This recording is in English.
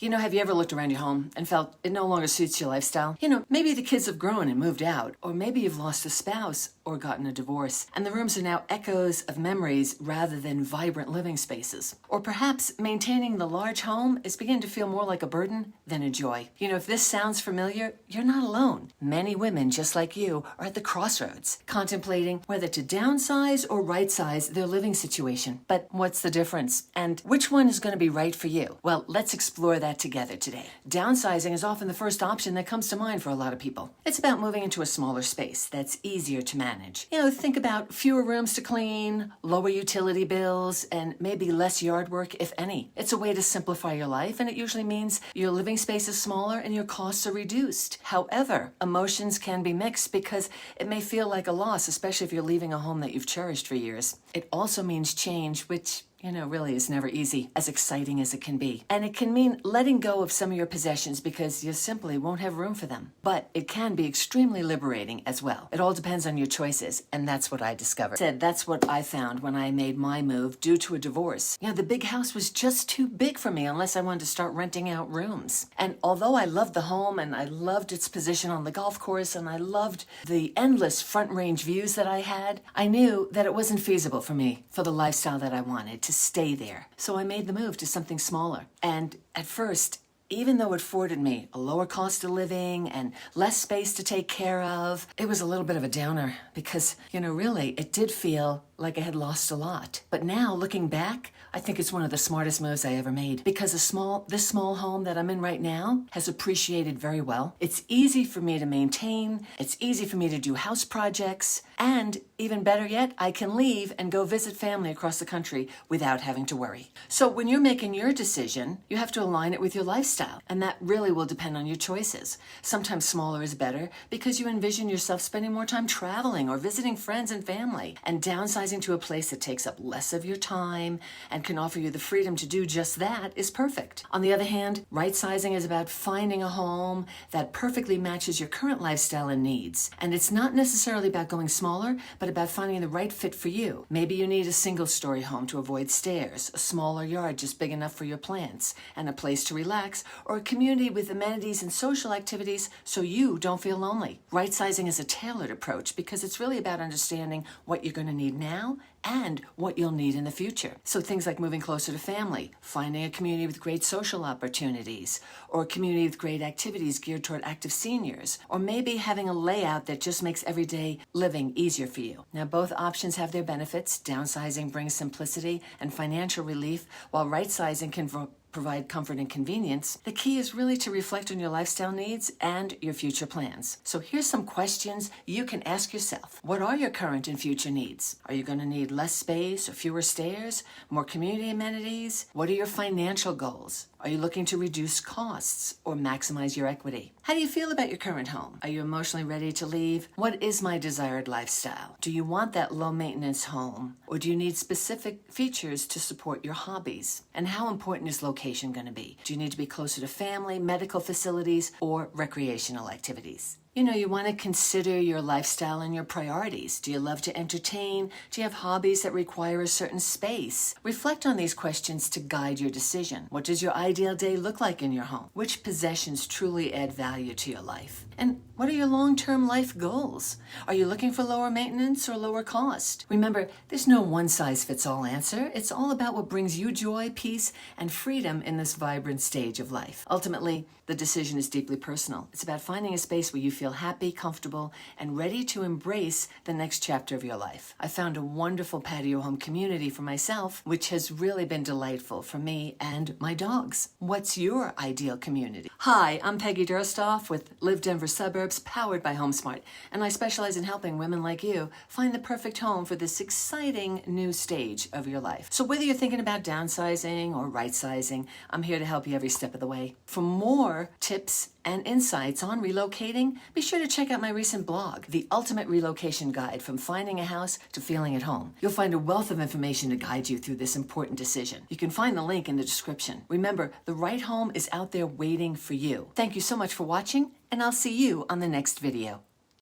Have you ever looked around your home and felt it no longer suits your lifestyle? Maybe the kids have grown and moved out, or maybe you've lost a spouse or gotten a divorce, and the rooms are now echoes of memories rather than vibrant living spaces. Or perhaps maintaining the large home is beginning to feel more like a burden than a joy. If this sounds familiar, you're not alone. Many women just like you are at the crossroads, contemplating whether to downsize or right-size their living situation. But what's the difference? And which one is going to be right for you? Well, let's explore that together today. Downsizing is often the first option that comes to mind for a lot of people. It's about moving into a smaller space that's easier to manage. Think about fewer rooms to clean, lower utility bills, and maybe less yard work, if any. It's a way to simplify your life, and it usually means your living space is smaller and your costs are reduced. However, emotions can be mixed because it may feel like a loss, especially if you're leaving a home that you've cherished for years. It also means change, which really is never easy, as exciting as it can be. And it can mean letting go of some of your possessions because you simply won't have room for them. But it can be extremely liberating as well. It all depends on your choices, and that's what I discovered. That's what I found when I made my move due to a divorce. The big house was just too big for me unless I wanted to start renting out rooms. And although I loved the home and I loved its position on the golf course and I loved the endless front range views that I had, I knew that it wasn't feasible for me for the lifestyle that I wanted to stay there. So I made the move to something smaller. And at first, even though it afforded me a lower cost of living and less space to take care of, it was a little bit of a downer because, really, it did feel like I had lost a lot. But now, looking back, I think it's one of the smartest moves I ever made because this small home that I'm in right now has appreciated very well. It's easy for me to maintain. It's easy for me to do house projects. And even better yet, I can leave and go visit family across the country without having to worry. So when you're making your decision, you have to align it with your lifestyle. And that really will depend on your choices. Sometimes smaller is better because you envision yourself spending more time traveling or visiting friends and family. And downsizing to a place that takes up less of your time and can offer you the freedom to do just that is perfect. On the other hand, right-sizing is about finding a home that perfectly matches your current lifestyle and needs. And it's not necessarily about going smaller, but about finding the right fit for you. Maybe you need a single-story home to avoid stairs, a smaller yard just big enough for your plants, and a place to relax, or a community with amenities and social activities so you don't feel lonely. Right-sizing is a tailored approach because it's really about understanding what you're going to need now and what you'll need in the future. So things like moving closer to family, finding a community with great social opportunities, or a community with great activities geared toward active seniors, or maybe having a layout that just makes everyday living easier for you. Now, both options have their benefits. Downsizing brings simplicity and financial relief, while right-sizing can provide comfort and convenience. The key is really to reflect on your lifestyle needs and your future plans. So here's some questions you can ask yourself. What are your current and future needs? Are you going to need less space or fewer stairs, more community amenities? What are your financial goals? Are you looking to reduce costs or maximize your equity? How do you feel about your current home? Are you emotionally ready to leave? What is my desired lifestyle? Do you want that low-maintenance home, or do you need specific features to support your hobbies? And how important is location going to be? Do you need to be closer to family, medical facilities, or recreational activities? You want to consider your lifestyle and your priorities. Do you love to entertain? Do you have hobbies that require a certain space? Reflect on these questions to guide your decision. What does your ideal day look like in your home? Which possessions truly add value to your life? And what are your long-term life goals? Are you looking for lower maintenance or lower cost? Remember, there's no one-size-fits-all answer. It's all about what brings you joy, peace, and freedom in this vibrant stage of life. Ultimately, the decision is deeply personal. It's about finding a space where you feel happy, comfortable, and ready to embrace the next chapter of your life. I found a wonderful patio home community for myself, which has really been delightful for me and my dogs. What's your ideal community? Hi, I'm Peggy Dursthoff with Live Denver Suburbs, powered by HomeSmart, and I specialize in helping women like you find the perfect home for this exciting new stage of your life. So whether you're thinking about downsizing or right-sizing, I'm here to help you every step of the way. For more tips and insights on relocating, be sure to check out my recent blog, The Ultimate Relocation Guide from Finding a House to Feeling at Home. You'll find a wealth of information to guide you through this important decision. You can find the link in the description. Remember, the right home is out there waiting for you. Thank you so much for watching, and I'll see you on the next video.